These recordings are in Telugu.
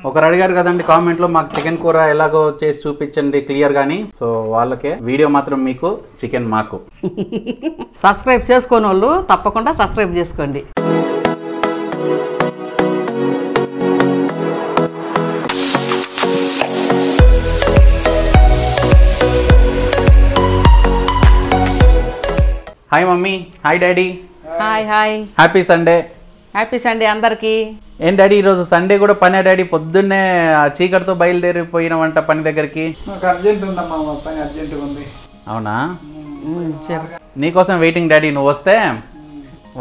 ఒకరు అడిగారు కదండి కామెంట్ లో మాకు చికెన్ కూర ఎలాగో చేసి చూపించండి క్లియర్ గానీ. సో వాళ్ళకే వీడియో మాత్రం మీకు, చికెన్ మాకు. సబ్స్క్రైబ్ చేసుకోని వాళ్ళు తప్పకుండా సబ్స్క్రైబ్ చేసుకోండి. Hi mummy, hi daddy. Hi hi, happy Sunday. Happy Sunday అందరికి. ఏం డాడీ ఈరోజు సండే కూడా పనే డాడీ? పొద్దున్నే చీకటితో బయలుదేరిపోయినవంట పని దగ్గరికి. అర్జెంట్ ఉందమ్మా, పని అర్జెంట్ ఉంది. అవునా? నీకోసం వెయిటింగ్ డాడీ. నువ్వు వస్తే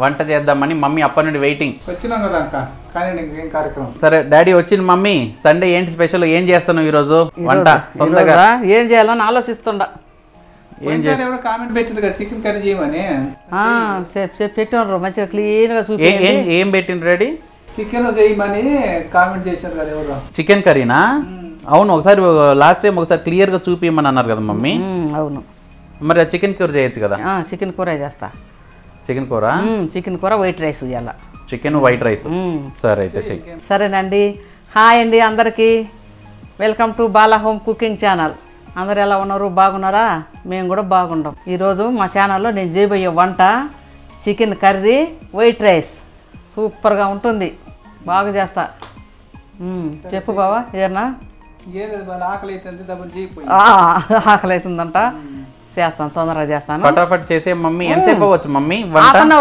వంట చేద్దామని మమ్మీ అప్పటి నుండి వెయిటింగ్. వచ్చినాం కదా అక్క, కానీ ఇంకేం కార్యక్రమం. సరే డాడీ వచ్చింది. మమ్మీ సండే ఏంటి స్పెషల్, ఏం చేస్తాను ఈరోజు వంట? తొందరగా ఏం చేయాలని ఆలోచిస్తుండా. ఏం చేయాలి? ఎవరో కామెంట్ పెట్టింది కదా చికెన్ కర్రీ చేయమని. పెట్టినారు మంచిగా క్లీన్ గా చూపి. ఏం పెట్టిండ్రు డాడీ? చికెన్ చేయమని కామెంట్ చేశారు కదా ఎవరో. చికెన్ కర్రీనా? అవును, ఒకసారి లాస్ట్ టైం ఒకసారి క్లియర్ గా చూపించమని అన్నారు కదా మమ్మీ. అవును, మరి ఆ చికెన్ కూర చేయొచ్చు కదా. చికెన్ కూర చేస్తా. చికెన్ కూర, చికెన్ కూర వైట్ రైస్ ఇవ్వాల. Chicken white rice. సరే అయితే చెయ్యి. సరేనండి. హాయ్ అండి అందరికీ, welcome to Bala home cooking channel. అందరు ఎలా ఉన్నారు? బాగున్నారా? మేము కూడా బాగుంటాం. ఈరోజు మా ఛానల్లో నేను చేయబోయే వంట చికెన్ కర్రీ వైట్ రైస్. సూపర్గా ఉంటుంది, బాగా చేస్తా. చెప్పు బావా ఏదన్నా. ఆకలి అవుతుంది, డబ్బులు చేయిపోయి ఆకలి అవుతుందంట. చేస్తాను, తొందరగా చేస్తాను. ఫటాఫట్ చేసే మమ్మీ. ఎంతసేపు అవ్వచ్చు మమ్మీ వంట? హాఫ్ అన్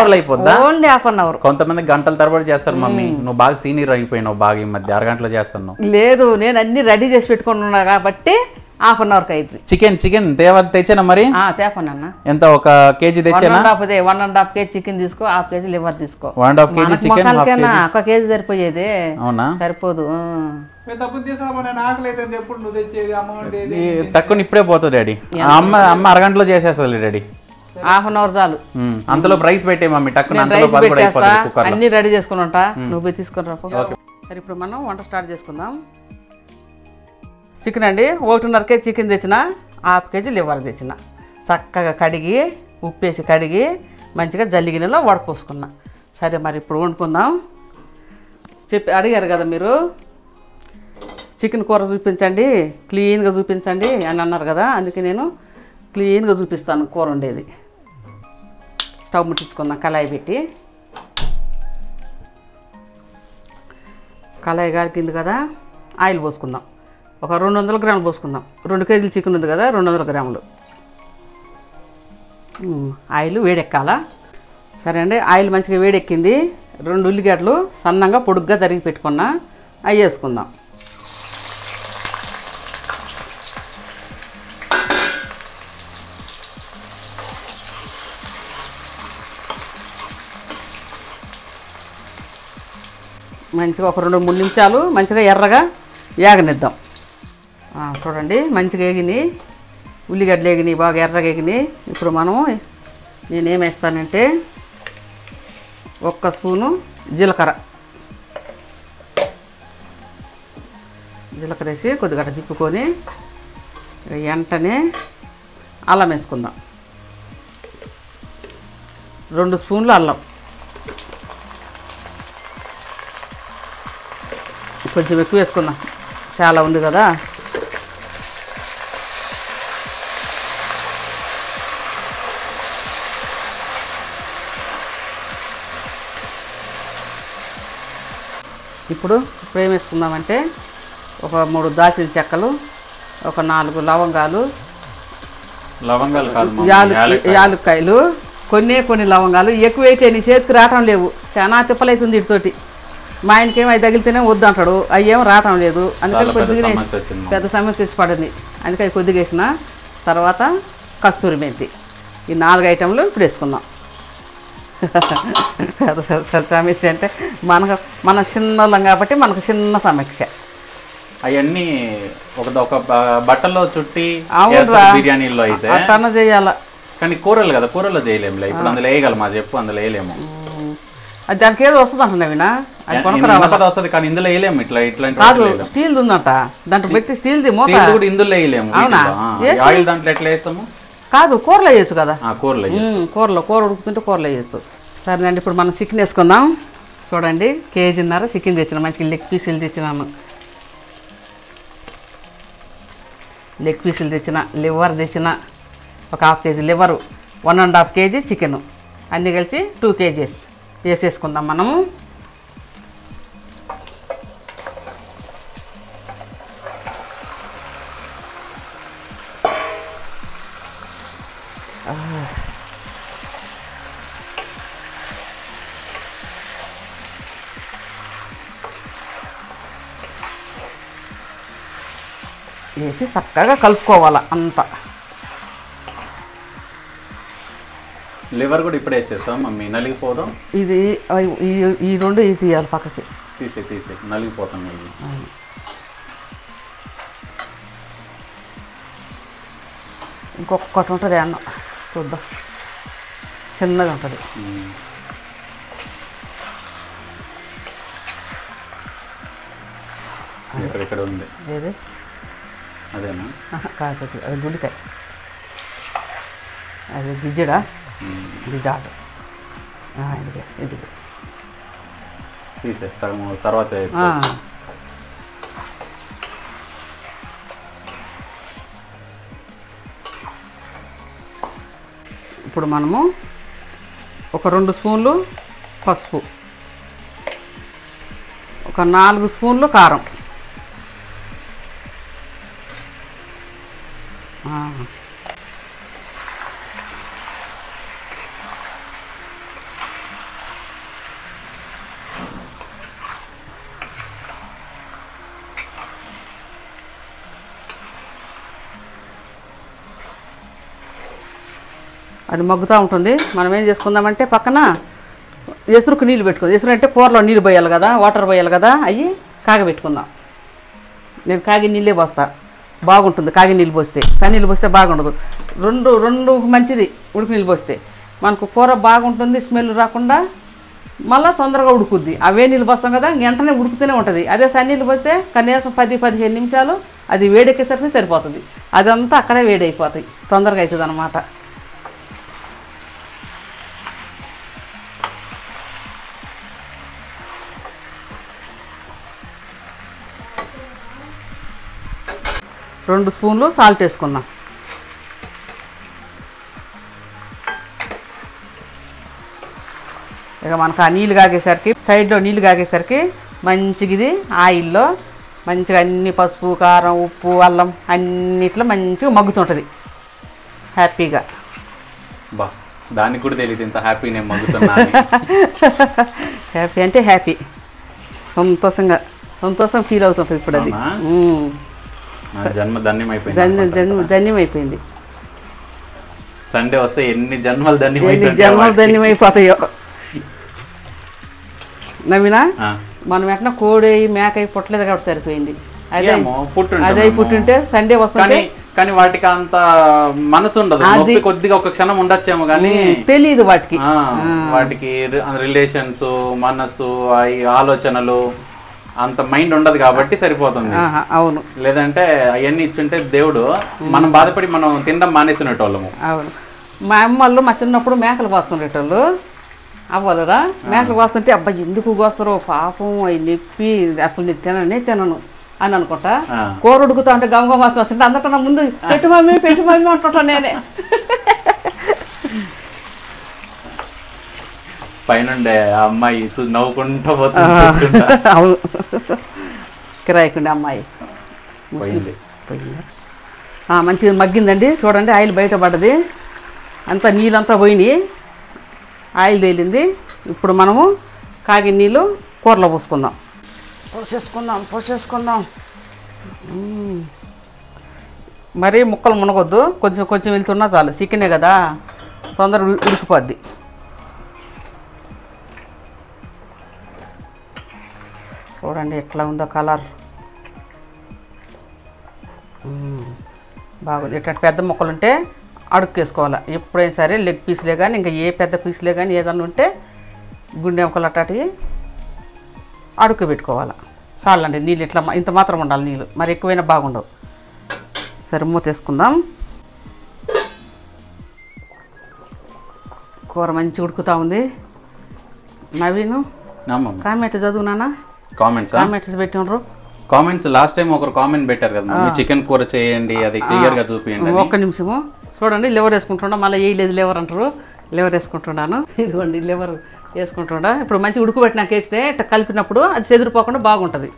అవర్ అయిపోద్దా? Only half an hour. కొంతమంది గంటల తరబడి చేస్తారు మమ్మీ. నువ్వు బాగా సీనియర్ అయిపోయినావు, బాగా ఈ మధ్య అరగంటలో చేస్తున్నావు. లేదు, నేను అన్ని రెడీ చేసి పెట్టుకుని ఉన్నా కాబట్టి హాఫ్ అన్ అవర్కి అయింది. చికెన్ తెచ్చానా మరి? తేపన్నా. ఎంత, ఒక కేజీ తెచ్చానా? 1.5 kg చికెన్ తీసుకో, హాఫ్ కేజీ లివర్ తీసుకో. 1.5 kg చికెన్, ఒక కేజీ సరిపోయేది. అవునా? సరిపోదు. ఆకలి అవుతుంది, ఎప్పుడు నువ్వు తెచ్చేది అమౌంట్? తక్కువ ఇప్పుడే పోతుంది డాడీ. అమ్మ అరగంటలో చేసేస్తుంది డాడీ. హాఫ్ అన్ అవర్ చాలు. అంతలో రైస్ పెట్టే మమ్మీ, టక్కున అన్ని రెడీ చేసుకుని ఉంటా. నువ్వు తీసుకుని రా. సరే, ఇప్పుడు మనం వంట స్టార్ట్ చేసుకుందాం. చికెన్ అండి, 1.5 kg చికెన్ తెచ్చిన, హాఫ్ కేజీ లివర్ తెచ్చిన. చక్కగా కడిగి, ఉప్పేసి కడిగి మంచిగా జల్లిగినెలో వడపోసుకున్నా. సరే, మరి ఇప్పుడు వండుకుందాం. అడిగారు కదా మీరు, చికెన్ కూర చూపించండి, క్లీన్గా చూపించండి అని అన్నారు కదా. అందుకే నేను క్లీన్గా చూపిస్తాను కూర ఉండేది. స్టవ్ ముట్టించుకుందాం. కళాయి పెట్టి, కళాయి గాలికింది కదా, ఆయిల్ పోసుకుందాం. ఒక 200 గ్రాములు పోసుకుందాం. 2 కేజీలు చికెన్ ఉంది కదా, 200 గ్రాములు. ఆయిల్ వేడెక్కాలా. సరే అండి, ఆయిల్ మంచిగా వేడెక్కింది. 2 ఉల్లిగడ్డలు సన్నంగా పొడుగ్గా తరిగి పెట్టుకున్నా, అవి వేసుకుందాం. మంచిగా ఒక 2-3 నిమిషాలు మంచిగా ఎర్రగా ఏగనిద్దాం. చూడండి, మంచిగా వేగినాయి ఉల్లిగడ్డలు, వేగినాయి బాగా ఎర్రగా వేగినాయి. ఇప్పుడు మనం నేనేమేస్తానంటే 1 స్పూను జీలకర్ర వేసి కొద్దిగా తిప్పుకొని వెంటనే అల్లం వేసుకుందాం. 2 స్పూన్లు అల్లం, కొంచెం ఎక్కువ వేసుకుందాం, చాలా ఉంది కదా. ఇప్పుడు ఏం వేసుకుందామంటే ఒక 3 దాల్చిన చెక్కలు, ఒక 4 లవంగాలు, యాలుక్కాయలు, కొన్ని లవంగాలు. ఎక్కువ అయితే నీ చేతికి రావటం లేవు, చాలా తిప్పలవుతుంది వీటితోటి. మా ఆయనకేమో అవి తగిలితేనే వద్దు అంటాడు, అవి ఏమో రావటం లేదు. అందుకని కొద్దిగా పెద్ద సమస్య తెచ్చి పడింది. అందుకని కొద్దిగా వేసిన తర్వాత కస్తూరి మెంతి. ఈ 4 ఐటెంలు ఇప్పుడు వేసుకుందాం. సమస్య అంటే మన చిన్నోళ్ళం కాబట్టి మనకు చిన్న సమీక్ష. అవన్నీ ఒక బట్టల్లో చుట్టి బిర్యానీలో అయితే అట్లా చేయాల. కానీ కూరలు కదా, కూరలో చేయలేము. ఇప్పుడు అందులో వేయగలమా చెప్పు? అందులో వేయలేము. అది దానికి ఏదో వస్తుంది అంటున్నావినా, అది కొనకరావాలి వస్తుంది కానీ ఇందులో వేయలేము. ఇట్లా కాదు, స్టీల్ ఉందంట దాంట్లో పెట్టి, స్టీల్ది కూడా ఇందులో వేయలేము. ఆయిల్ దాంట్లో ఎట్లా వేస్తాము? కాదు, కూరలో వేయచ్చు కదా. కూర ఉడుకుతుంటే కూరలో వేయచ్చు. సరేనండి, ఇప్పుడు మనం చికెన్ వేసుకుందాం. చూడండి కేజీన్నర చికెన్ తెచ్చిన మంచిగా లెగ్ పీసులు తెచ్చినాను. లెగ్ పీసులు తెచ్చిన, లివర్ తెచ్చిన, ఒక 1/2 కేజీ లివరు, 1.5 కేజీ చికెను, అన్నీ కలిసి 2 కేజీస్ వేసేసుకుందాం మనము. వేసి చక్కగా కలుపుకోవాలి అంతా. లివర్ కూడా ఇప్పుడే వేసేస్తాం మమ్మీ, నలిగిపోదాం. ఇది ఈ రెండు ఇది తీయాలి పక్కకి. తీసే నలిగిపోతాం. ఇది ఇంకొకటి ఉంటుంది అన్నం, చూద్దాం. చిన్నగా ఉంటుంది. ఇక్కడ ఉంది. ఏది? అదేనా? కాదు, అది గుండికాయ. అది గిజ్జడా? గిజ్జాడు. ఇది తీసే సగం తర్వాత ఇప్పుడు మనము ఒక 2 స్పూన్లు పసుపు, ఒక 4 స్పూన్లు కారం, అది మగ్గుతూ ఉంటుంది. మనం ఏం చేసుకుందామంటే పక్కన ఎసురుకు నీళ్ళు పెట్టుకుందాం. ఎసురు అంటే కూరలో నీళ్ళు పోయాలి కదా, వాటర్ పోయాలి కదా, అవి కాగబెట్టుకుందాం. నేను కాగి నీళ్ళే పోస్తా, బాగుంటుంది. కాగి నీళ్ళు పోస్తే, సన్నీళ్ళు పోస్తే బాగుండదు. రెండు మంచిది ఉడికి నీళ్ళు పోస్తే. మనకు కూర బాగుంటుంది, స్మెల్ రాకుండా మళ్ళీ తొందరగా ఉడుకుద్ది. అవే నీళ్ళు పోస్తాం కదా, వెంటనే ఉడుకుతూనే ఉంటుంది. అదే సన్నీళ్ళు పోస్తే కనీసం 10-15 నిమిషాలు అది వేడెక్కేసరికి సరిపోతుంది. అదంతా అక్కడే వేడైపోతాయి, తొందరగా అవుతుంది అన్నమాట. రెండు స్పూన్లు సాల్ట్ వేసుకున్నాం. ఇక మనకు ఆ నీళ్ళు కాగేసరికి, సైడ్లో నీళ్ళు కాగేసరికి మంచిగా ఇది ఆయిల్లో మంచిగా అన్ని పసుపు, కారం, ఉప్పు, అల్లం అన్నిట్లో మంచిగా మగ్గుతుంటుంది హ్యాపీగా. బా, దానికి కూడా తెలియదు ఇంత హ్యాపీ నేను మగ్గుతున్నా. హ్యాపీ అంటే హ్యాపీ, సంతోషం ఫీల్ అవుతుంటుంది ఇప్పుడు. అది జన్మ ధన్యమైపోయింది. ధన్యమైపోయింది. సండే వస్తే ఎన్ని జన్మలు ధన్యమైపోతాయో. నవీనా, మనం ఎట్లా కోడి మేక పుట్టలేదు కాబట్టి సరిపోయింది. అదే పుట్టుంటే సండే వస్తుంది. కానీ వాటికి అంత మనసు ఉండదు, కొద్దిగా ఒక క్షణం ఉండొచ్చేమో కానీ తెలియదు వాటికి. వాటికి రిలేషన్స్, మనసు, ఆలోచనలు అంత మైండ్ ఉండదు కాబట్టి సరిపోతుంది. అవును, లేదంటే అవన్నీ ఇచ్చుంటే దేవుడు మనం బాధపడి మనం తినడం మానేసినట్టోళ్ళము. అవును, మా అమ్మళ్ళు మా చిన్నప్పుడు మేకలు కోస్తుండేటోళ్ళు. అవ్వలురా మేకలు కోస్తుంటే అబ్బాయి ఎందుకు కోస్తారో పాపం, అవి నొప్పి, అసలు నేను తినను అని అనుకుంటా. కూర ఉడుకుతా ఉంటే గమగమ వాసన వస్తుంటే అందరికన్నా ముందు పెట్టు మమ్మీ అంటుంటా నేనే. పైనుండే ఆ అమ్మాయి నవ్వుకుంటూ పోతుంది. అవును, కిరాయికుండే అమ్మాయి పోయింది. మంచిగా మగ్గిందండి. చూడండి, ఆయిల్ బయటపడ్డది, అంతా నీళ్ళంతా పోయినాయి, ఆయిల్ తేలింది. ఇప్పుడు మనము కాగిన నీళ్ళు కూరలో పోసేసుకుందాం. మరీ ముక్కలు మునగొద్దు, కొంచెం వెళ్తున్నా చాలు. చికెనే కదా, తొందరగా ఉడికిపోద్ది. చూడండి ఎట్లా ఉందో కలర్, బాగుంది. ఇట్లా పెద్ద ముక్కలు ఉంటే అడుక్కేసుకోవాలి ఎప్పుడైనా సరే. లెగ్ పీస్లే కానీ ఇంకా ఏ పెద్ద పీస్లే కానీ ఏదన్నా ఉంటే గుండె ముక్కలు అట్లాంటివి అడుక్కు పెట్టుకోవాలి. చాలండి నీళ్ళు ఇట్లా ఇంత మాత్రం ఉండాలి నీళ్ళు, మరి ఎక్కువైనా బాగుండవు. సరే, మూత వేసుకుందాం. కూర మంచిగా ఉడుకుతూ ఉంది. నవీను కామెంట్ చదువునానా? కామెంట్స్ పెట్టినరు. కామెంట్స్ లాస్ట్ టైం ఒకరు కామెంట్ పెట్టారు కదా మమ్మీ, చికెన్ కూర చేయండి అది క్లియర్ గా చూపియండి. ఒక్క నిమిషము చూడండి, లివర్ వేసుకుంటున్నా, మళ్ళీ వేయలేదు లివర్ అంటారు. లివర్ వేసుకుంటున్నాను, ఇదిగోండి లివర్ వేసుకుంటున్నా. ఇప్పుడు మంచి ఉడుకుబెట్టినాక వేస్తే ఇట్లా కలిపినప్పుడు అది చెదిరిపోకుండా బాగుంటుంది.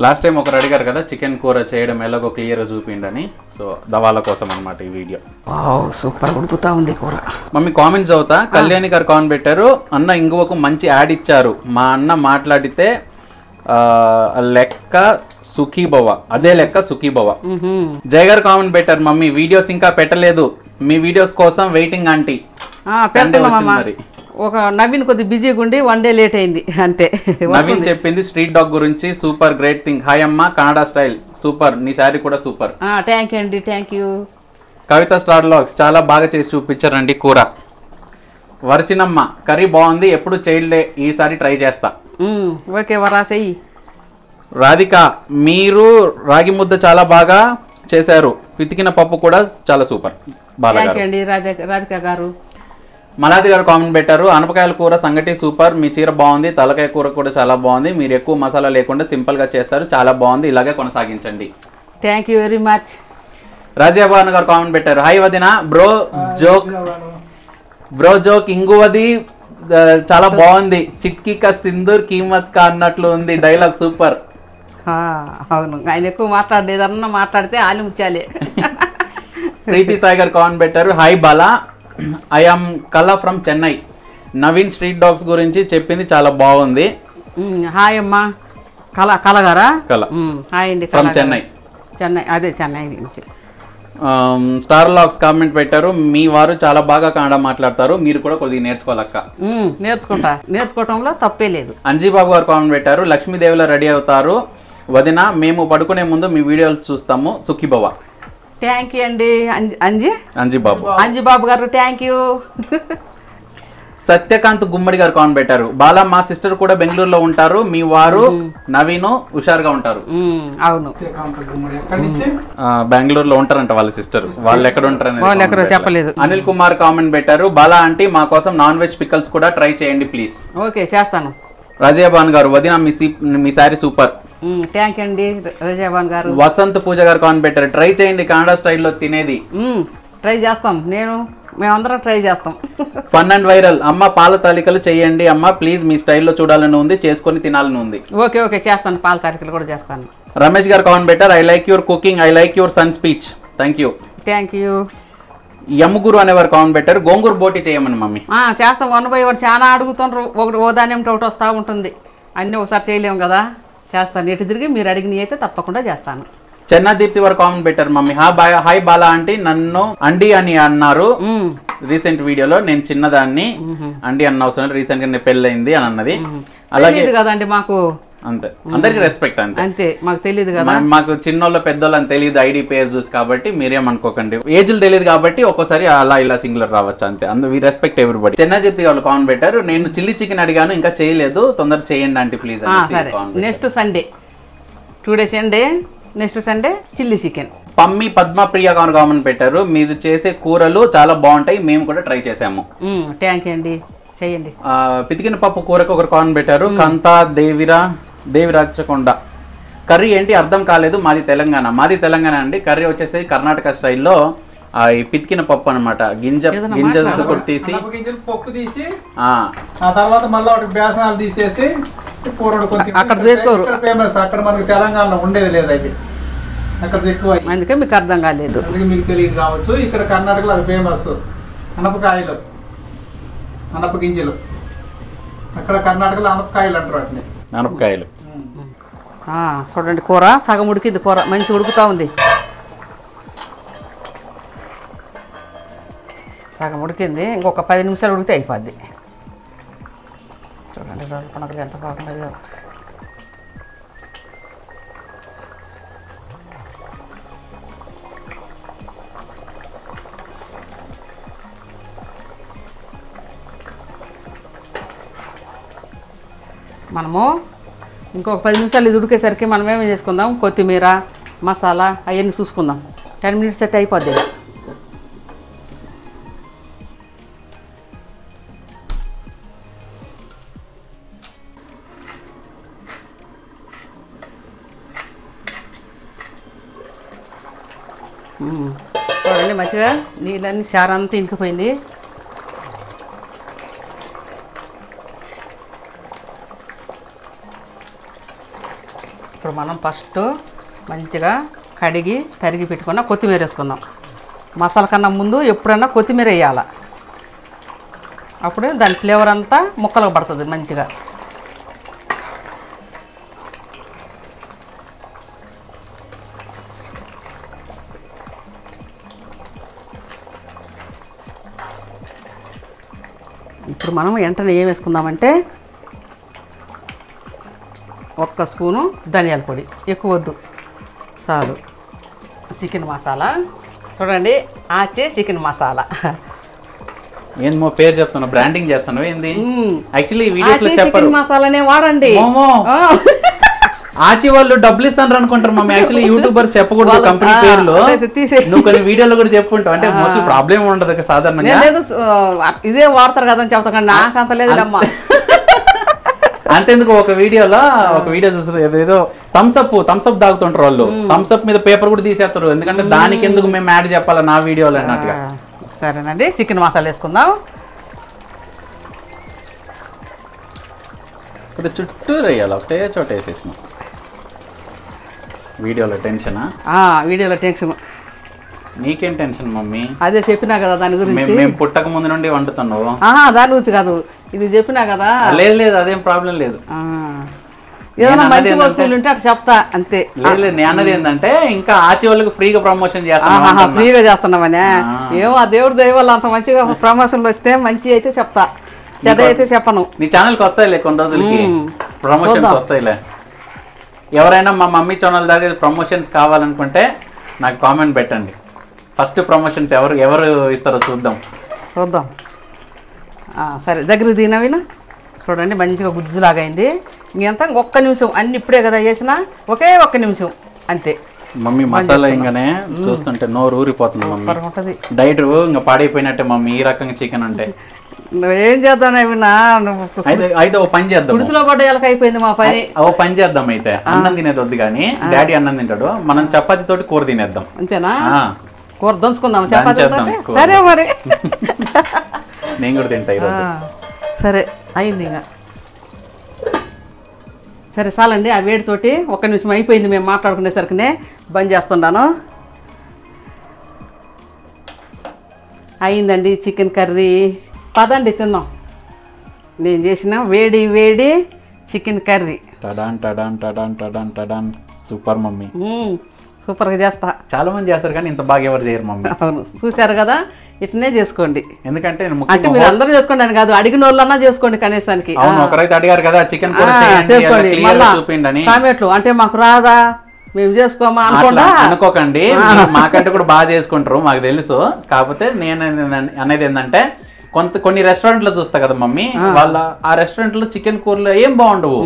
లాస్ట్ టైం ఒకరు అడిగారు కదా చికెన్ కూర చేయడం ఎలాగో క్లియర్గా చూపిండి అని, సో దవాల కోసం అనమాట ఈ వీడియో. సూపర్ ఉడుకుతా ఉంది కూర. మమ్మీ కామెంట్స్ అవుతా. కళ్యాణి గారు కామెంట్ పెట్టారు, అన్న ఇంగువకు మంచి యాడ్ ఇచ్చారు, మా అన్న మాట్లాడితే లెక్క సుఖీభవ, అదే లెక్క సుఖీభవ. జయ గారు కామెంట్ పెట్టారు, మమ్మీ వీడియోస్ ఇంకా పెట్టలేదు, మీ వీడియోస్ కోసం వెయిటింగ్ ఆంటీ. ఒక నవీన్ కొద్ది బిజీగా ఉండి 1 డే లేట్ అయింది అంతే. నవీన్ చెప్పింది స్ట్రీట్ డాగ్ గురించి, సూపర్ గ్రేట్ థింగ్. హాయ్ అమ్మ, కన్నడ స్టైల్ సూపర్, నీ శారీ కూడా సూపర్. థ్యాంక్ యూ అండి, thank you. Kavitha star logs చాలా బాగా చేసి చూపించారండి కూర. వర్చినమ్మ కర్రీ బాగుంది, ఎప్పుడు చేయలే, ఈసారి ట్రై చేస్తా. ఓకే వరాసయ్యి. రాధిక మీరు రాగి ముద్ద చాలా బాగా చేశారు, పితికిన పప్పు కూడా చాలా సూపర్. అండి రాధిక గారు. మలాది గారు కామెంట్ పెట్టారు, అనపకాయల కూర సంగటి సూపర్, మీ చీర బాగుంది, తలకాయ కూర కూడా చాలా బాగుంది, మీరు ఎక్కువ మసాలా లేకుండా సింపుల్ గా చేస్తారు, చాలా బాగుంది, ఇలాగే కొనసాగించండి. Thank you very much. Rajabhanu గారు కామెంట్ పెట్టారు, హాయ్ వదిన, బ్రో జోక్ ఇంగువది చాలా బాగుంది, చిట్కీ కా సింధూర్ కీమత్ కా అన్నట్లు ఉంది, డైలాగ్ సూపర్. అవును, ఆయన ఎక్కువ మాట్లాడేదన్నా మాట్లాడితే ఆలి ముచ్చాలే. ప్రీతి సాయి గారు కామెంట్ పెట్టారు, హాయ్ బాలా, ఐ ఆమ్ కళ from Chennai, Naveen street dogs గురించి చెప్పింది చాలా బాగుంది. హాయ్ అమ్మా, కళ గారా? కళ. హాయ్ అండి, ఫ్రమ్ చెన్నై. అదే చెన్నై నుంచి. స్టార్ లాగ్స్ కామెంట్ పెట్టారు, మీ వారు చాలా బాగా కన్నడ మాట్లాడతారు, మీరు కూడా కొద్దిగా నేర్చుకోవాలక్క. నేర్చుకోవటంలో తప్పే లేదు. అంజీబాబు గారు కామెంట్ పెట్టారు, లక్ష్మీదేవిలో రెడీ అవుతారు వదిన, మేము పడుకునే ముందు మీ వీడియోలు చూస్తాము, సుఖీభవ. థ్యాంక్ యూ అండి అంజీబాబు గారు, థ్యాంక్ యూ. సత్యకాంత్ గుమ్మడి గారు కామెంట్ పెట్టారు, బాలా మా సిస్టర్ కూడా బెంగళూరులో ఉంటారు, మీ వారు నవీన్ హుషారుగా ఉంటారు. అవును, బెంగళూరులో ఉంటారంట వాళ్ళ సిస్టర్, వాళ్ళు ఎక్కడ ఉంటారని చెప్పలేదు. అనిల్ కుమార్ కామెంట్ పెట్టారు, బాలా ఆంటీ మా కోసం నాన్ వెజ్ పికల్స్ కూడా ట్రై చేయండి ప్లీజ్. ఓకే చేస్తాను. రాజాబాన్ గారు, వదిన మీ సారీ సూపర్. థ్యాంక్ యూ అండి రాజాబాన్ గారు. వసంత్ పూజ గారు కామెంట్ పెట్టారు, ట్రై చేయండి కన్నడ స్టైల్లో తినేది. ట్రై చేస్తాం, మేమందరం ట్రై చేస్తాం. ఫన్ అండ్ వైరల్, అమ్మ పాల తాలికలు చేయండి అమ్మ ప్లీజ్, మీ స్టైల్లో చూడాలని ఉంది, చేసుకొని తినాలని ఉంది. ఓకే చేస్తాను, పాల తాలికలు కూడా చేస్తాను. రమేష్ గారు కామెంట్ పెట్టారు, I like your cooking, I like your son speech, thank you. యమ్ముగురు అనేవారు కామెంట్ పెట్టారు, గోంగూర బోటి చేయమని మమ్మీ. చేస్తాం, 1 by 1 చాలా అడుగుతుండ్రు, ఓ దాని ఒకటి వస్తూ ఉంటుంది, అన్నీ ఒకసారి చేయలేము కదా, చేస్తాను. ఎటు తిరిగి మీరు అడిగినవి అయితే తప్పకుండా చేస్తాను. చెన్నా దీప్తి వారు కామెంట్ పెట్టారు, మమ్మీ హాయ్ బాలా ఆంటీ, నన్ను అండి అని అన్నారు రీసెంట్ వీడియోలో, నేను చిన్నదాన్ని అండి అన్న అవసరం, రీసెంట్ గా పెళ్ళయింది అని అన్నది. అలాగే కదండి మాకు, అంతే అందరికి రెస్పెక్ట్, అంతే మాకు తెలియదు కదా, మాకు చిన్నోళ్ళు పెద్దోళ్ళు అని తెలియదు, ఐడి పేరు చూసి, కాబట్టి మీరేమనుకోకండి, ఏజ్లు తెలియదు కాబట్టి ఒక్కోసారి అలా ఇలా సింగులర్ రావచ్చు, అంతే. We respect everybody. Chenna Deepthi వాళ్ళు కామెంట్ పెట్టారు, నేను చిల్లీ చికెన్ అడిగాను ఇంకా చేయలేదు, తొందరగా చేయండి aunty please. Next Sunday 2 days Sunday, next Sunday chilli chicken. Pammi Padmapriya గారు కామెంట్ పెట్టారు, మీరు చేసే కూరలు చాలా బాగుంటాయి, మేము కూడా ట్రై చేసాము. థ్యాంక్ యూ అండి, చేయండి. పితికిన పప్పు కూరకు ఒకరు కామెంట్ పెట్టారు, కంతా దేవిరాచకొండ కర్రీ ఏంటి అర్థం కాలేదు, మాది తెలంగాణ అండి. కర్రీ వచ్చేసి కర్ణాటక స్టైల్లో ఈ పితికిన పప్పు అనమాట, గింజలు తీసి పప్పు తీసి ఆ తర్వాత మళ్ళీ ఒకటి బేసనాలు తీసేసి అక్కడ చేసుకోరు, ఫేమస్, అక్కడ మనకి తెలంగాణలో ఉండేది లేదు, అది అక్కడ ఎక్కువ, అందుకే మీకు అర్థం కాలేదు, అందుకే మీకు తెలియదు కావచ్చు. ఇక్కడ కర్ణాటకలో అది ఫేమస్, అనపకాయలు, అనప గింజలు, అక్కడ కర్ణాటకలో అనపకాయలు అంటారు వాటిని, అనపకాయలు. చూడండి కూర సగం ఉడికింది, కూర మంచి ఉడుకుతా ఉంది, సగం ఉడికింది, ఇంకొక 10 నిమిషాలు ఉడికితే అయిపోద్ది. చూడండి పండుగలు ఎంత బాగున్నాయో. మనము ఇంకొక 10 నిమిషాలు ఇది ఉడికేసరికి మనం ఏమేమి చేసుకుందాం, కొత్తిమీర మసాలా అవన్నీ చూసుకుందాం. 10 minutes సెట్ అయిపోద్ది. చూడండి మంచిగా నీళ్ళన్నీ చారంతా ఇంకిపోయింది. ఇప్పుడు మనం ఫస్ట్ మంచిగా కడిగి తరిగి పెట్టుకున్న కొత్తిమీర వేసుకుందాం. మసాలా కన్నా ముందు ఎప్పుడన్నా కొత్తిమీర వేయాలి. అప్పుడు దాని ఫ్లేవర్ అంతా ముక్కలకు పడుతుంది మంచిగా. ఇప్పుడు మనం వెంటనే ఏం వేసుకుందామంటే 1 స్పూను ధనియాల పొడి, ఎక్కువ వద్దు, చాలు. చికెన్ మసాలా చూడండి, ఆచే చికెన్ మసాలా. ఏంది పేరు చెప్తున్నా, బ్రాండింగ్ చేస్తాను ఏంది? యాక్చువల్లీ వీడియోస్ లో చెప్పరు. చికెన్ మసాలానే వాడండి. ఆచి వాళ్ళు డబ్బులు ఇస్తాను అనుకుంటారు మమ్మీ. యాక్చువల్లీ యూట్యూబర్స్ చెప్పకూడదు కంపెనీ పేర్లు. నువ్వు కొన్ని వీడియోలో కూడా చెప్పుంటావు, అంటే మోస్ట్లీ ప్రాబ్లం ఉండదు సాధారణంగా. ఇదే వాడతారు కదా అని చెప్తా, కానీ నాకు అంత లేదు అమ్మా. అంతేందుకు ఒక వీడియో చూస్తారు, ఏదో థమ్స్అప్ తాగుతుంటారు వాళ్ళు. థమ్స్అప్ మీద పేపర్ కూడా తీసేస్తారు, ఎందుకంటే దానికి ఎందుకు మేము యాడ్ చెప్పాలా నా వీడియోలో అన్నట్టుగా. సరేనండి, చికెన్ మసాలా వేసుకుందాం. కొద్దిగా చుట్టూ వేయాలి, ఒకటే చోట వేసేసినాం. వీడియోలో టెన్షనా? వీడియోలో టెన్షన్. నీకేం టెన్షన్ మమ్మీ? అదే చెప్పినా కదా దాని గురించి. మేము పుట్టక ముందు నుండి వండుతున్నావు. దాని గురించి కాదు, ఇది చెప్పినా కదా. లేదు అదేం ప్రాబ్లం లేదు. ఏదైనా మంచి వస్తువులు ఉంటే అట్లా చెప్తా అంతే. లేదు నేను అన్నది ఏంటంటే ఇంకా ఆచి వాళ్ళకి ఫ్రీగా ప్రమోషన్ చేస్తాను. ఫ్రీగా చేస్తున్నామనే ఏమో ఆ దేవుడి దయ వల్ల అంత మంచిగా ప్రమోషన్లు వస్తే మంచి అయితే చెప్తా, చెడ్డ అయితే చెప్పను. నీ ఛానల్కి వస్తాయిలే కొన్ని రోజులకి ప్రమోషన్స్ వస్తాయిలే. ఎవరైనా మా మమ్మీ ఛానల్ దగ్గర ప్రమోషన్స్ కావాలనుకుంటే నాకు కామెంట్ పెట్టండి. ఫస్ట్ ప్రమోషన్స్ ఎవరు ఇస్తారో చూద్దాం. సరే, దగ్గర దీనవినా చూడండి మంచిగా గుజ్జులాగా అయింది. ఇంకెంత 1 నిమిషం, అన్ని ఇప్పుడే కదా చేసినా, ఒకే 1 నిమిషం అంతే. మమ్మీ మసాలా ఇంకానే చూస్తుంటే నోరు ఊరిపోతుంది మమ్మీ. ఉంటుంది డైట్ ఇంకా పాడైపోయినట్టే మమ్మీ ఈ రకంగా చికెన్ అంటే. నువ్వేం చేద్దాం అవినా, అయితే ఓ పని చేద్దాం. ఉడుతులో పడ్డ అయిపోయింది మా పని. ఓ పని చేద్దాం, అయితే అన్నం తినేది వద్దు కానీ డాడీ అన్నం తింటాడు, మనం చపాతీ తోటి కూర తినేద్దాం. అంతేనా? కూర దంచుకుందాం చపాతీ. సరే మరి నేను కూడా తింటా ఈరోజు. సరే అయింది ఇంకా. సరే చాలండి, ఆ వేడితోటి 1 నిమిషం అయిపోయింది. మేము మాట్లాడుకునేసరికినే బంద్ చేస్తున్నాను. అయిందండి చికెన్ కర్రీ. పదండి తిందాం. నేను చేసిన వేడి వేడి చికెన్ కర్రీ. టడాన్ టడాన్ టడాన్ టడాన్ టడాన్. సూపర్ మమ్మీ, సూపర్గా చేస్తా. చాలా మంది చేస్తారు కానీ ఇంత బాగా ఎవరు చేయరు మమ్మీ. అవును, చూశారు కదా, ఇట్నే చేసుకోండి. ఎందుకంటే అంటే మీరు అందరూ చేసుకోండి అని కాదు, అడిగిన వాళ్ళన్నా చేసుకోండి కనీసానికి. అవును, ఒకరైతే అడిగారు కదా చికెన్ చేసుకోండి. చూపిండి కామెంట్లు అంటే మాకు రాదా, మేము చేసుకోమా అనుకోకండి. మాకంటే కూడా బాగా చేసుకుంటారు మాకు తెలుసు. కాకపోతే నేను అనేది ఏంటంటే కొన్ని రెస్టారెంట్ లో చూస్తా కదా మమ్మీ, వాళ్ళ ఆ రెస్టారెంట్ లో చికెన్ కూరలు ఏం బాగుండవు,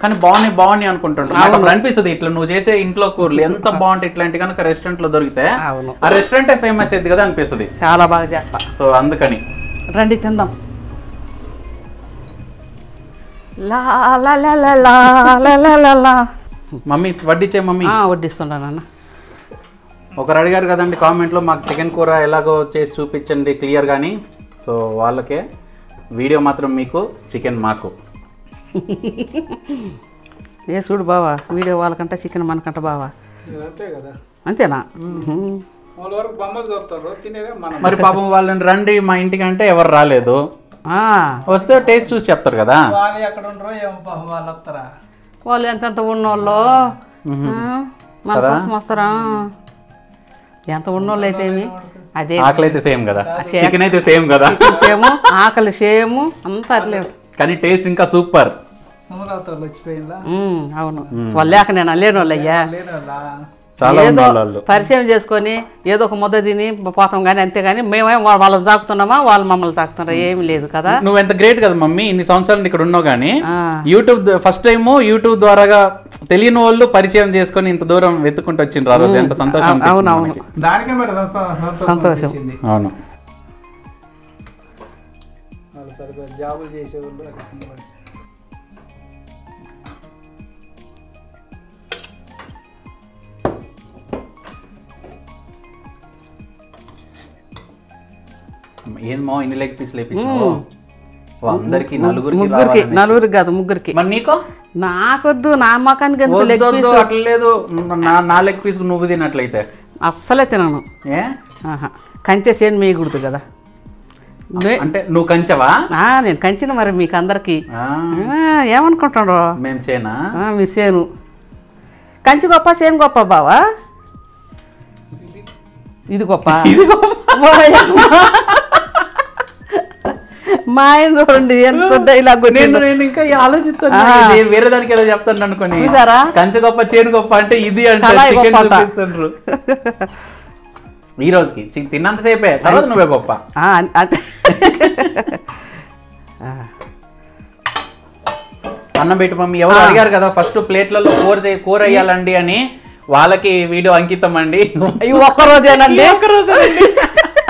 కానీ బాగున్నాయి అనుకుంటుంటారు. నాకు అప్పుడు అనిపిస్తుంది, ఇట్లా నువ్వు చేసే ఇంట్లో కూరలు ఎంత బాగుంటాయి ఇట్లాంటి కనుక రెస్టారెంట్ లో దొరికితే ఆ రెస్టారెంటే ఫేమస్ అయింది కదా అనిపిస్తుంది. చాలా బాగా చేస్తా. సో అందుకని రండి తిందాం. మమ్మీ వడ్డించే మమ్మీ. వడ్డిస్తున్నానన్న. ఒకరు అడిగారు కదండి కామెంట్లో మాకు చికెన్ కూర ఎలాగో చేసి చూపించండి క్లియర్ కానీ. సో వాళ్ళకే వీడియో మాత్రం మీకు, చికెన్ మాకు. ఏ చూడు బావా, వీడియో వాళ్ళకంటే చికెన్ మనకంట బావా. అంతే కదా. అంతేనా? మరి పాపం వాళ్ళని రండి మా ఇంటికి అంటే ఎవరు రాలేదు. వస్తే టేస్ట్ చూసి చెప్తారు కదా. వాళ్ళు ఎంతెంత ఉన్నోళ్ళు మన కోసం వస్తారా? ఎంత ఉన్నోళ్ళు అయితే అదే. ఆకలి అయితే సేమ్ కదా, చికెన్ అయితే సేమ్ కదా, సేము ఆకలి సేము అంతా అట్లేదు, కానీ టేస్ట్ ఇంకా సూపర్. అవును, వాళ్ళు లేక నేను లేని వాళ్ళు అయ్యా. ఏదో పరిచయం చేసుకొని ఏదో ఒక ముద్ద తిని పోతాం కానీ, అంతేగాని మేమేం వాళ్ళని సాకుతున్నామా, వాళ్ళు మమ్మల్ని సాకుతున్నారా? ఏమి లేదు కదా. నువ్వు ఎంత గ్రేట్ కదా మమ్మీ, ఇన్ని సంవత్సరాలు ఇక్కడ ఉన్నావు కానీ యూట్యూబ్ ఫస్ట్ టైం యూట్యూబ్ ద్వారాగా తెలియని వాళ్ళు పరిచయం చేసుకొని ఇంత దూరం వెతుకుంటూ వచ్చిండ్రు. ఆ రోజు ఎంత సంతోషం. అవునవును, సంతోషం. అవును, జాబులు చేసేవాళ్ళు. ఏంమో ఇన్ని లెగ్ పీస్ లేపించావు అందరికి నలుగురికి నలుగురికి కాదు ముగ్గురికి. మరి నీకో? నాకొద్దు, నా మొఖానికి ఎందుకు లెగ్ పీస్? అట్లా లేదు, నా లెగ్ పీస్ నువ్వు తినట్లయితే అస్సలే తినను. ఏ కంచె చేను మీగుడుతు కదా. అంటే నువ్వు కంచెవా? నేను కంచిన మరి మీకు అందరికి ఏమనుకుంటాడు మేము చేనా? మీరు చేను కంచి గొప్ప చేను గొప్ప బావా? ఇది గొప్ప. మా ఆయన చూడండి ఎంత డైలాగ్. నేను ఇంకా ఆలోచిస్తాను వేరే దానికి ఏదో చెప్తాను అనుకోని. కంచె గొప్ప చేను గొప్ప అంటే ఇది అంటే ఈ రోజుకి తిన్నంతసేపే, తర్వాత నువ్వే గొప్ప. అన్నం పెట్టి మమ్మీ ఎవరు అడిగారు కదా ఫస్ట్ ప్లేట్లలో కూర వేయాలండి అని, వాళ్ళకి వీడియో అంకితం అండి. ఒక్కరోజేనండి,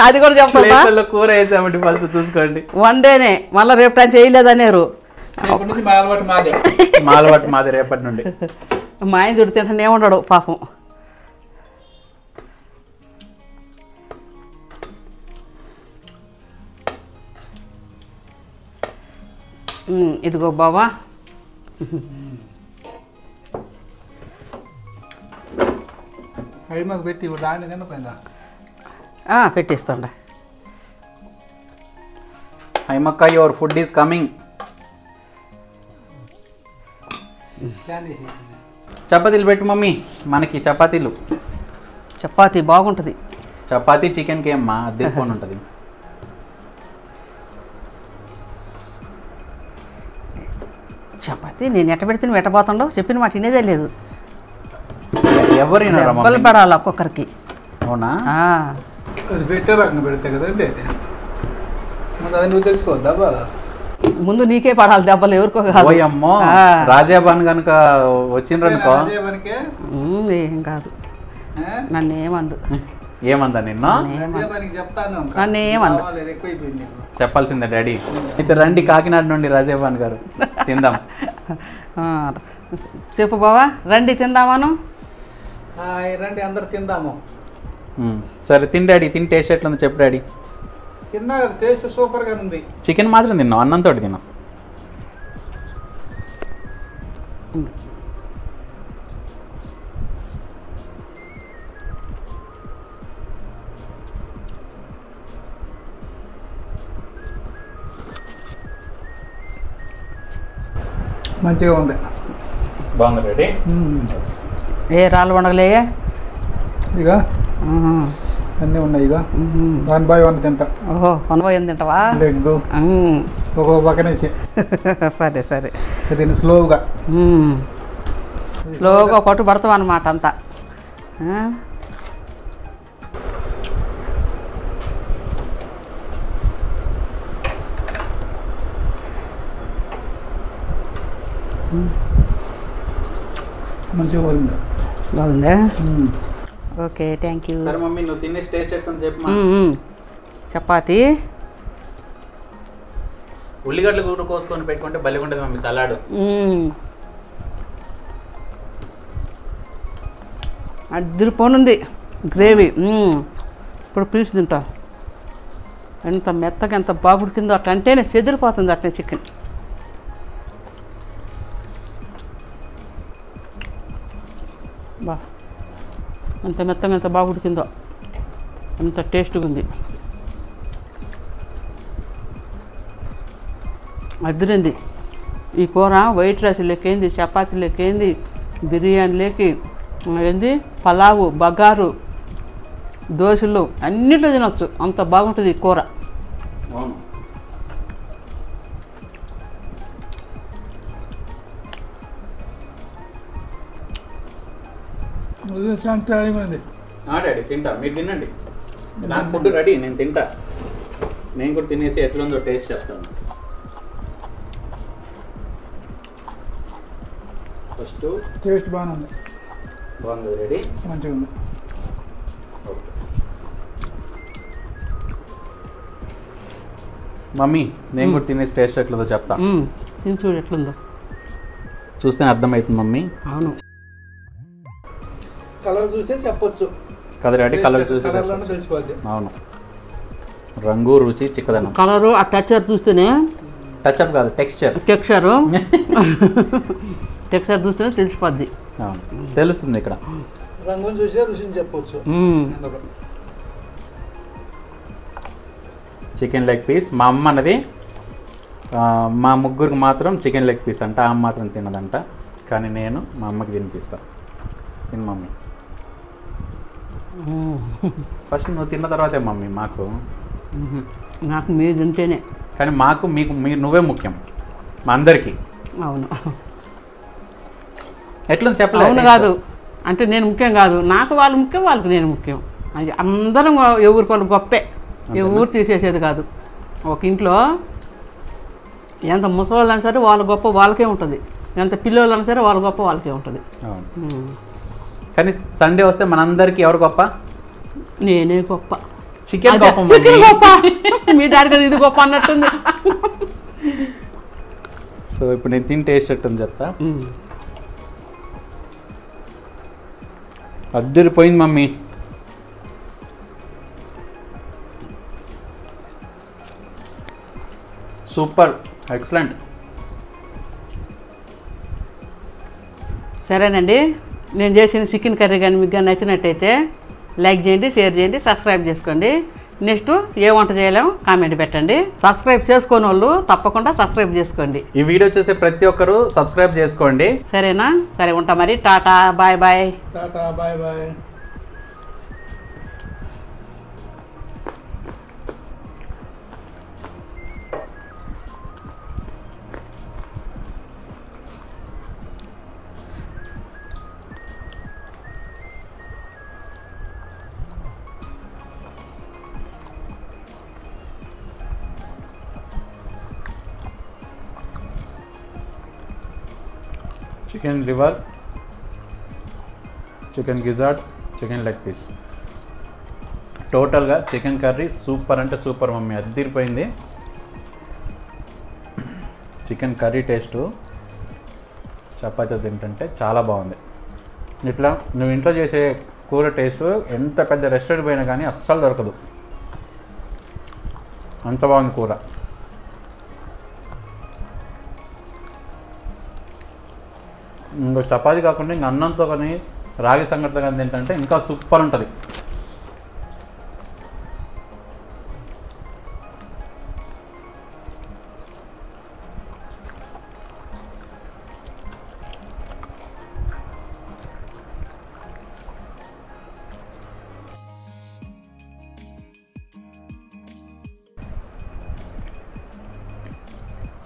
అది కూడా చెప్తాను. కూర వేసామండి ఫస్ట్ చూసుకోండి. వన్ డేనే, మళ్ళీ రేపు టైం చేయలేదనేరు. మా అలవాటు మాది రేపటి నుండి. మా ఆయన చూడు తింటానే ఉండడు పాపం. ఇదిగో బావా, పెట్టి పెట్టిస్తుండ. హైమక్క యువర్ ఫుడ్ ఈస్ కమింగ్. చపాతీలు పెట్టు మమ్మీ, మనకి చపాతీలు. చపాతీ బాగుంటుంది. చపాతీ చికెన్కి ఏమ్మా అద్దెకొని ఉంటుంది. చపాతీ నేను ఎట్ట పెడితే నువ్వు ఎట్టబోతుండవు, చెప్పిన మాట వినేదే లేదు. ఎవరైనా దెబ్బలు పడాలి ఒక్కొక్కరికి. అవునా? అది పెట్టే రకంగా పెడితే కదండి, అది నువ్వు తెలుసుకోవద్దా బాగా? ముందు నీకే పడాలి దెబ్బలు, ఎవరికో కాదు. అమ్మో రాజాబాన్ కనుక వచ్చిండ్రనుకో ఏం కాదు, నన్ను ఏమందు. ఏమందా నిన్ను? నన్ను ఏమందు. చెప్పాల్సిందే డాడీ. అయితే రండి కాకినాడ నుండి రాజాబాన్ గారు, తిందాం. చెప్పు బావా, రండి తిందామాను. రండి అందరు తిందాము. సరే తిని డాడీ, తిని టేస్ట్ ఎట్లుందో చెప్పు డాడీ. తిన్నా కదా, టేస్ట్ సూపర్గా ఉంది. చికెన్ మాత్రం తిన్నాం, అన్నంతో తిన్నాం. మంచిగా ఉంది. బాగుంది డాడీ. ఏ రాళ్ళు వండగలే ఇక అన్నీ ఉన్నాయి. ఇక 1 by 1 తింటా. ఓహో 1 by 1 తింటావా? లెగ్ ఒక పక్కనేసి. సరే సరే, దీన్ని స్లోగా పట్టు పడతావు అన్నమాట అంతా. మంచిగా బాగుంది. బాగుందా? Okay thank you. సరే మమ్మీ నువ్వు తినే టేస్ట్ ఎట్లా చెప్పు. చపాతీ ఉల్లిగడ్డలు కూడా కోసుకొని పెట్టుకుంటే భలే ఉంటుంది మమ్మీ సలాడ్. అదిరిపోనుంది గ్రేవీ. ఇప్పుడు పీస్ తింటా, ఎంత మెత్తగా ఎంత బాగా ఉడికిందో అట్లా అంటేనే చెదిరిపోతుంది అట్లనే చికెన్. బా ఎంత మెత్తగా ఎంత బాగా ఉడికిందో, ఎంత టేస్ట్గా ఉంది. అదిరింది ఈ కూర. వైట్ రైస్ లెక్కేంది, చపాతీ లెక్కేంది, బిర్యానీ లేకి ఏంది, పలావు, బగారు, దోశలు అన్నిట్లో తినొచ్చు, అంత బాగుంటుంది ఈ కూర. డాడీ తింటా, మీరు తినండి. నాకు ఫుడ్ రెడీ, నేను తింటా. నేను కూడా తినేసి ఎట్లుందో టేస్ట్ చెప్తాను. ఫస్ట్ టేస్ట్ బాగుంది. బాగుంది రెడీ, మంచిగా ఉంది. మమ్మీ నేను కూడా తినేసి టేస్ట్ ఎట్లుందో చెప్తా. తిని చూడు ఎట్లుందో, చూస్తే అర్థమవుతుంది మమ్మీ. అవును, కలర్ చూస్తే చెప్పొచ్చు కదా డాడీ, కలర్ చూసి తెలిసిపోద్ది. అవును. రంగు రుచి చిక్కదనం. కలరు ఆ టెక్స్చర్ చూస్తేనే, టచ్అప్ కాదు టెక్స్చర్ టెక్స్చర్ చూస్తేనే తెలిసిపోద్ది. తెలుస్తుంది ఇక్కడ రంగుని చూసే రుచిని చెప్పొచ్చు. చికెన్ లెగ్ పీస్ మా అమ్మ అన్నది, మా ముగ్గురికి మాత్రం చికెన్ లెగ్ పీస్ అంట, అమ్మ మాత్రం తినదంట. కానీ నేను మా అమ్మకి తినిపిస్తాను. తిను మమ్మీ, ఫస్ట్ నువ్వు తిన్న తర్వాతే మమ్మీ మాకు. నాకు మీరు తింటేనే. కానీ మాకు మీకు మీరు నువ్వే ముఖ్యం మా అందరికీ. అవును, ఎట్లా చెప్పలేదు. అవును కాదు అంటే నేను ముఖ్యం కాదు, నాకు వాళ్ళు ముఖ్యం, వాళ్ళకి నేను ముఖ్యం. అది అందరం ఎవరికి వాళ్ళు గొప్పే, ఎవరు తీసేసేది కాదు. ఒక ఇంట్లో ఎంత ముసలివాళ్ళైనా సరే వాళ్ళ గొప్ప వాళ్ళకే ఉంటుంది, ఎంత పిల్లలైనా సరే వాళ్ళ గొప్ప వాళ్ళకే ఉంటుంది. కానీ సండే వస్తే మనందరికీ ఎవరు గొప్ప? నేనే గొప్ప. చికెన్ గొప్ప, మీ డాడీ కదా ఇది గొప్ప అన్నట్టుంది. సో ఇప్పుడు నేను తిని టేస్ట్ ఎట్టుంది చెప్తా. అద్దరిపోయింది మమ్మీ. Super, excellent. సరేనండి, నేను చేసిన చికెన్ కర్రీ కానీ మీకు కానీ నచ్చినట్టయితే లైక్ చేయండి, షేర్ చేయండి, సబ్స్క్రైబ్ చేసుకోండి. నెక్స్ట్ ఏ వంట చేయలేము కామెంట్ పెట్టండి. సబ్స్క్రైబ్ చేసుకోని వాళ్ళు తప్పకుండా సబ్స్క్రైబ్ చేసుకోండి. ఈ వీడియో చూసే ప్రతి ఒక్కరు సబ్స్క్రైబ్ చేసుకోండి. సరేనా? సరే ఉంటా మరి. Tata bye bye. Tata bye bye. Chicken liver, chicken gizzard, chicken leg piece, టోటల్గా చికెన్ కర్రీ సూపర్ అంటే సూపర్ మమ్మీ. అద్దిరిపోయింది. చికెన్ కర్రీ టేస్టు చపాతీ తింటుంటే చాలా బాగుంది. ఇట్లా నువ్వు ఇంట్లో చేసే కూర టేస్ట్ ఎంత పెద్ద రెస్టారెంట్ పోయినా కానీ అస్సలు దొరకదు, అంత బాగుంది కూర. ఇంకో చపాతీ కాకుండా ఇంక అన్నంతో కానీ రాగి సంగటితో కానీ తింటే ఇంకా సూపర్ ఉంటుంది.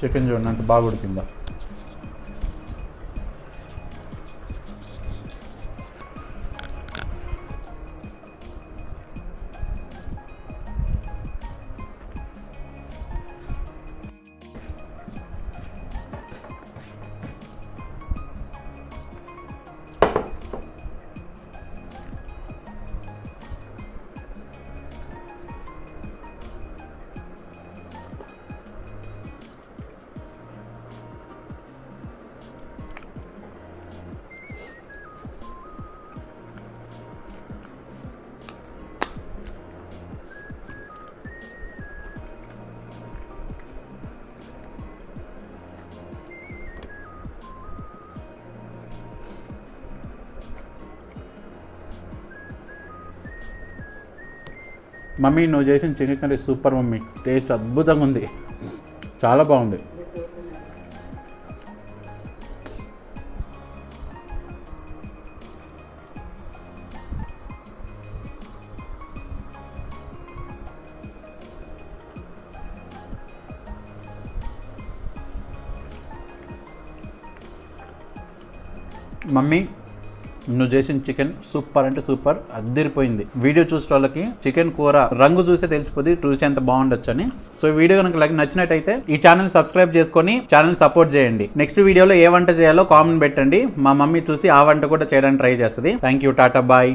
చికెన్ చూడండి అంత బాగా ఉడికిందా. మమ్మీ నువ్వు చేసిన chicken curry super mummy. Taste అద్భుతంగా ఉంది, చాలా బాగుంది. మమ్మీ నువ్వు చేసిన చికెన్ సూపర్ అంటే సూపర్, అద్దరిపోయింది. వీడియో చూసే వాళ్ళకి చికెన్ కూర రంగు చూసే తెలిసిపోతుంది రుచి ఎంత బాగుండొచ్చు అని. సో ఈ వీడియో కనుక నచ్చినట్టయితే ఈ ఛానల్ సబ్స్క్రైబ్ చేసుకొని ఛానల్ సపోర్ట్ చేయండి. నెక్స్ట్ వీడియోలో ఏ వంట చేయాలో కామెంట్ పెట్టండి, మా మమ్మీ చూసి ఆ వంట కూడా చేయడానికి ట్రై చేస్తుంది. Thank you, tata bye.